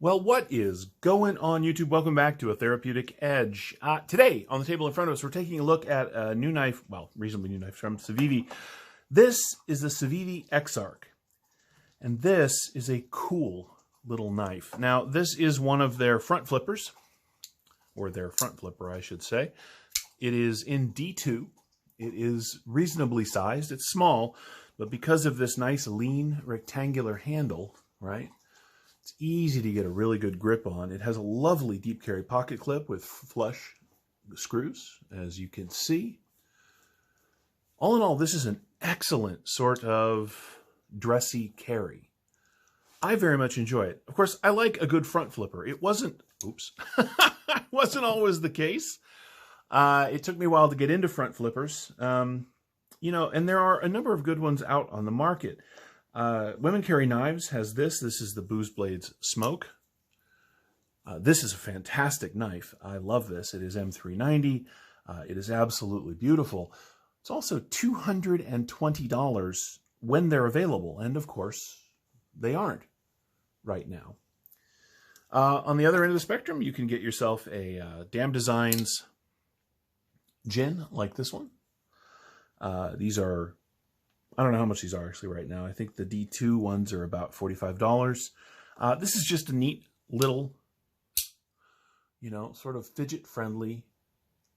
Well, what is going on, YouTube? Welcome back to A Therapeutic Edge. Today, on the table in front of us, we're taking a look at a new knife, well, reasonably new knife from Civivi. This is the Civivi Exarch, and this is a cool little knife. Now, this is one of their front flippers, or their front flipper, I should say. It is in D2. It is reasonably sized. It's small, but because of this nice lean rectangular handle, right? It's easy to get a really good grip on. It has a lovely deep carry pocket clip with flush screws, as you can see. All in all, this is an excellent sort of dressy carry. I very much enjoy it. Of course, I like a good front flipper. It wasn't, wasn't always the case. It took me a while to get into front flippers. And there are a number of good ones out on the market. Women Carry Knives has this. This is the Booze Blades Smoke. This is a fantastic knife. I love this. It is M390. It is absolutely beautiful. It's also $220 when they're available. And of course, they aren't right now. On the other end of the spectrum, you can get yourself a Damn Designs gin like this one. These are, I don't know how much these are actually right now. I think the D2 ones are about $45. This is just a neat little, sort of fidget-friendly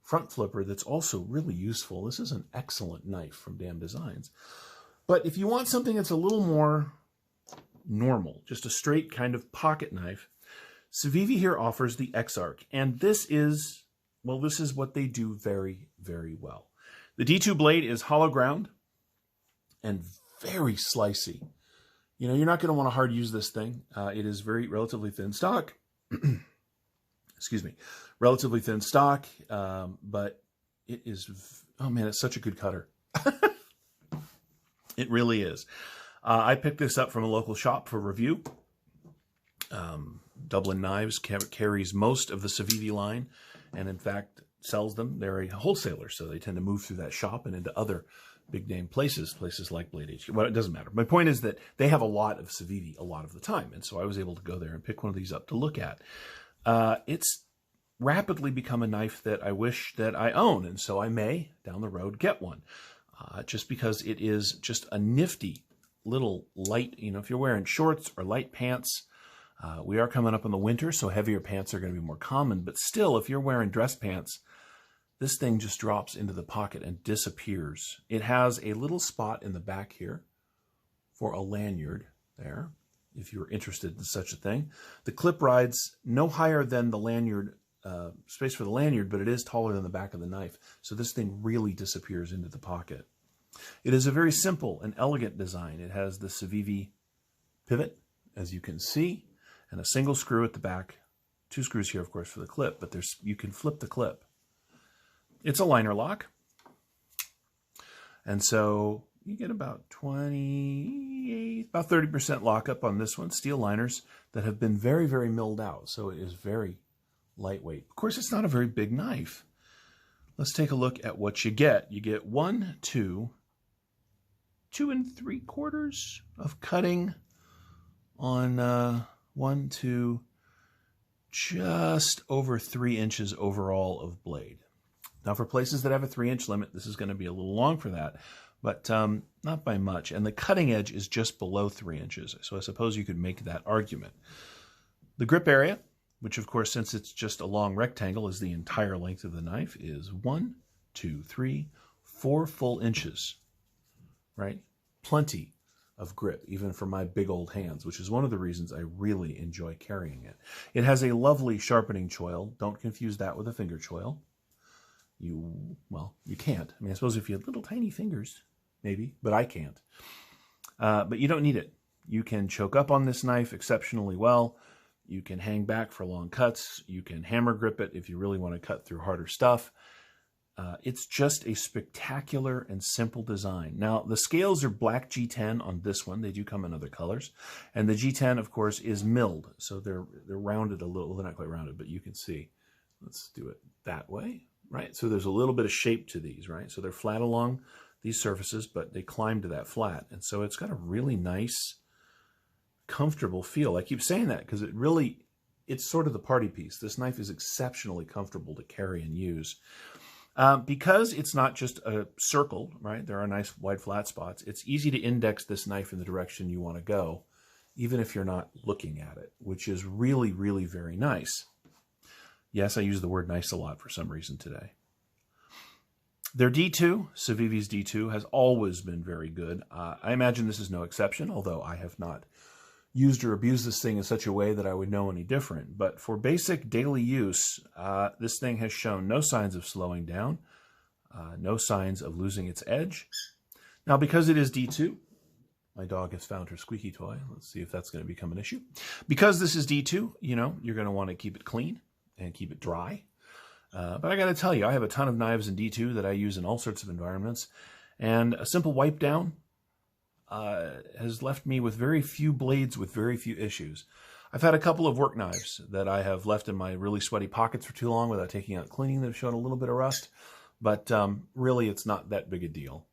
front flipper that's also really useful. This is an excellent knife from Damn Designs. But if you want something that's a little more normal, just a straight kind of pocket knife, Civivi here offers the Exarch. And this is what they do very, very well. The D2 blade is hollow ground and very slicey. You're not going to want to hard use this thing. It is relatively thin stock. Excuse me. Relatively thin stock, but it is, oh man, it's such a good cutter. It really is. I picked this up from a local shop for review. Dublin Knives carries most of the Civivi line, and in fact sells them. They're a wholesaler, so they tend to move through that shop and into other big name places like Blade HQ. Well, it doesn't matter. My point is that they have a lot of Civivi a lot of the time, and so I was able to go there and pick one of these up to look at. It's rapidly become a knife that I wish that I own, and so I may, down the road, get one. Just because it is just a nifty little light, if you're wearing shorts or light pants. We are coming up in the winter, so heavier pants are going to be more common, but still, if you're wearing dress pants, this thing just drops into the pocket and disappears. It has a little spot in the back here for a lanyard there, if you're interested in such a thing. The clip rides no higher than the lanyard, space for the lanyard, but it is taller than the back of the knife. So this thing really disappears into the pocket. It is a very simple and elegant design. It has the Civivi pivot, as you can see, and a single screw at the back. 2 screws here, of course, for the clip, but you can flip the clip. It's a liner lock. And so you get about 30% lockup on this one. Steel liners that have been very, very milled out. So it is very lightweight. Of course, it's not a very big knife. Let's take a look at what you get. You get 2 3/4 of cutting on 1, 2, just over 3 inches overall of blade. Now, for places that have a 3-inch limit, this is going to be a little long for that, but not by much. And the cutting edge is just below 3 inches, so I suppose you could make that argument. The grip area, which, of course, since it's just a long rectangle, is the entire length of the knife, is 1, 2, 3, 4 full inches, right? Plenty of grip, even for my big old hands, which is one of the reasons I really enjoy carrying it. It has a lovely sharpening choil. Don't confuse that with a finger choil. You can't. I suppose if you had little tiny fingers, maybe, but I can't. But you don't need it. You can choke up on this knife exceptionally well. You can hang back for long cuts. You can hammer grip it if you really want to cut through harder stuff. It's just a spectacular and simple design. Now, the scales are black G10 on this one. They do come in other colors. And the G10, of course, is milled. So they're rounded a little. Well, they're not quite rounded, but you can see. Let's do it that way, right? So there's a little bit of shape to these, right? So they're flat along these surfaces, but they climb to that flat. And so it's got a really nice, comfortable feel. I keep saying that because it really it's sort of the party piece. This knife is exceptionally comfortable to carry and use. Because it's not just a circle, right? There are nice wide flat spots. It's easy to index this knife in the direction you want to go, even if you're not looking at it, which is really, really very nice. Yes, I use the word nice a lot for some reason today. Their D2, Civivi's D2, has always been very good. I imagine this is no exception, although I have not used or abused this thing in such a way that I would know any different. But for basic daily use, this thing has shown no signs of slowing down, no signs of losing its edge. Now, because it is D2, my dog has found her squeaky toy. Let's see if that's going to become an issue. Because this is D2, you know, you're going to want to keep it clean and keep it dry. But I got to tell you, I have a ton of knives in D2 that I use in all sorts of environments. And a simple wipe down has left me with very few blades with very few issues. I've had a couple of work knives that I have left in my really sweaty pockets for too long without taking out cleaning that have shown a little bit of rust. But really, it's not that big a deal.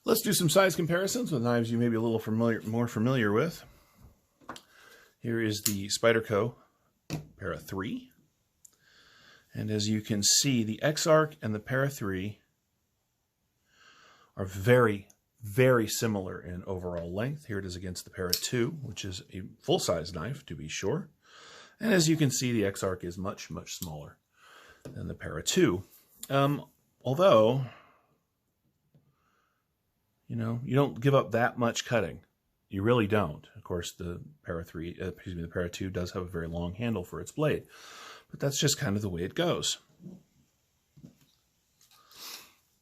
Let's do some size comparisons with knives you may be a little more familiar with. Here is the Spyderco Para 3. And as you can see, the Exarch and the Para 3 are very, very similar in overall length. Here it is against the Para 2, which is a full-size knife, to be sure. And as you can see, the Exarch is much, much smaller than the Para 2. Although, you know, you don't give up that much cutting. You really don't. Of course, the Para 2 does have a very long handle for its blade. But that's just kind of the way it goes.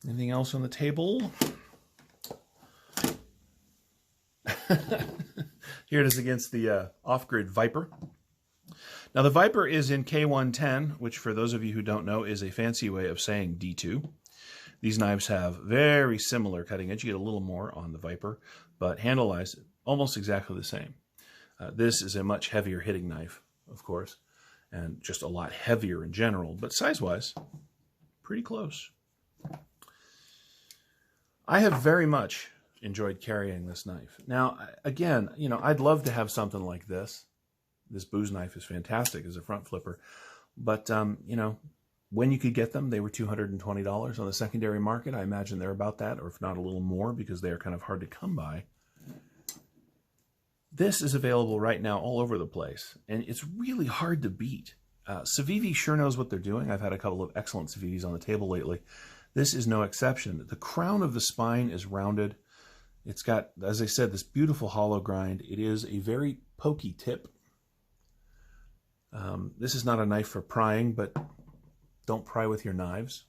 Anything else on the table? Here it is against the off-grid Viper. Now the Viper is in K110, which for those of you who don't know is a fancy way of saying D2. These knives have very similar cutting edge. You get a little more on the Viper, but handle-wise, almost exactly the same. This is a much heavier hitting knife, of course, and just a lot heavier in general, but size-wise, pretty close. I have very much enjoyed carrying this knife. Now, again, you know, I'd love to have something like this. This booze knife is fantastic as a front flipper, but, you know, when you could get them, they were $220 on the secondary market. I imagine they're about that, or if not a little more, because they are kind of hard to come by. This is available right now all over the place, and it's really hard to beat. Civivi sure knows what they're doing. I've had a couple of excellent Civivis on the table lately. This is no exception. The crown of the spine is rounded. It's got, as I said, this beautiful hollow grind. It is a very pokey tip. This is not a knife for prying, but don't pry with your knives.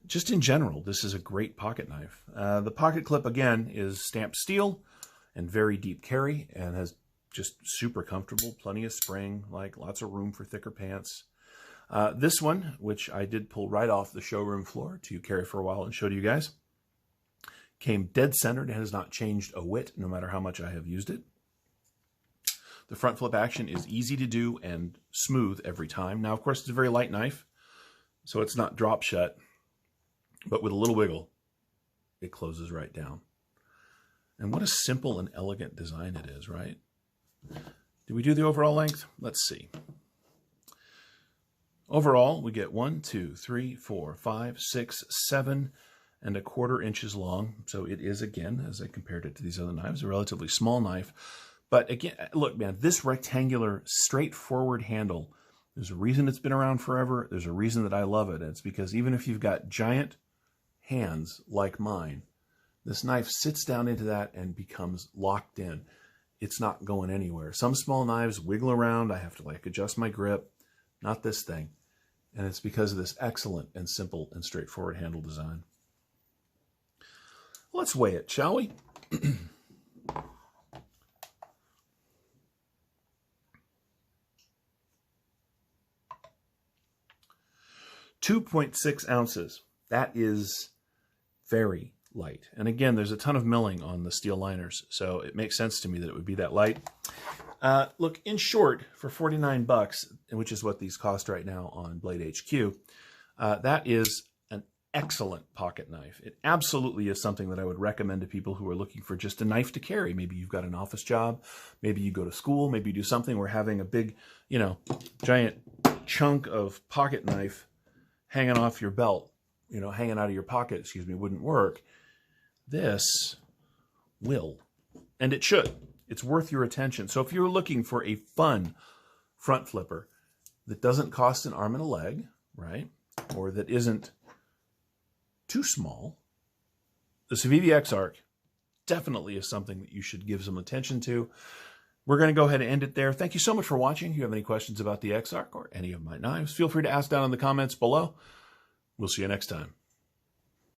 Just in general, this is a great pocket knife. The pocket clip, again, is stamped steel and very deep carry, and has just super comfortable, plenty of spring, like lots of room for thicker pants. This one, which I did pull right off the showroom floor to carry for a while and show to you guys, came dead centered and has not changed a whit, no matter how much I have used it. The front flip action is easy to do and smooth every time. Now, of course, it's a very light knife, so it's not drop shut, but with a little wiggle, it closes right down. And what a simple and elegant design it is, right? Did we do the overall length? Let's see. Overall, we get 1, 2, 3, 4, 5, 6, 7.25 inches long. So it is, again, as I compared it to these other knives, a relatively small knife. But again, look, man, this rectangular, straightforward handle, there's a reason it's been around forever. There's a reason that I love it. It's because even if you've got giant hands like mine, this knife sits down into that and becomes locked in. It's not going anywhere. Some small knives wiggle around. I have to like adjust my grip. Not this thing. And it's because of this excellent and simple and straightforward handle design. Let's weigh it, shall we? 2.6 ounces. That is very light. And again, there's a ton of milling on the steel liners, so it makes sense to me that it would be that light. Look, in short, for 49 bucks, which is what these cost right now on Blade HQ, that is an excellent pocket knife. It absolutely is something that I would recommend to people who are looking for just a knife to carry. Maybe you've got an office job, maybe you go to school, maybe you do something where having a big, giant chunk of pocket knife hanging off your belt, hanging out of your pocket, wouldn't work. This will, and it should. It's worth your attention. So if you're looking for a fun front flipper that doesn't cost an arm and a leg, right, or that isn't too small, the Civivi Exarch definitely is something that you should give some attention to. We're going to go ahead and end it there. Thank you so much for watching. If you have any questions about the Exarch or any of my knives, feel free to ask down in the comments below. We'll see you next time.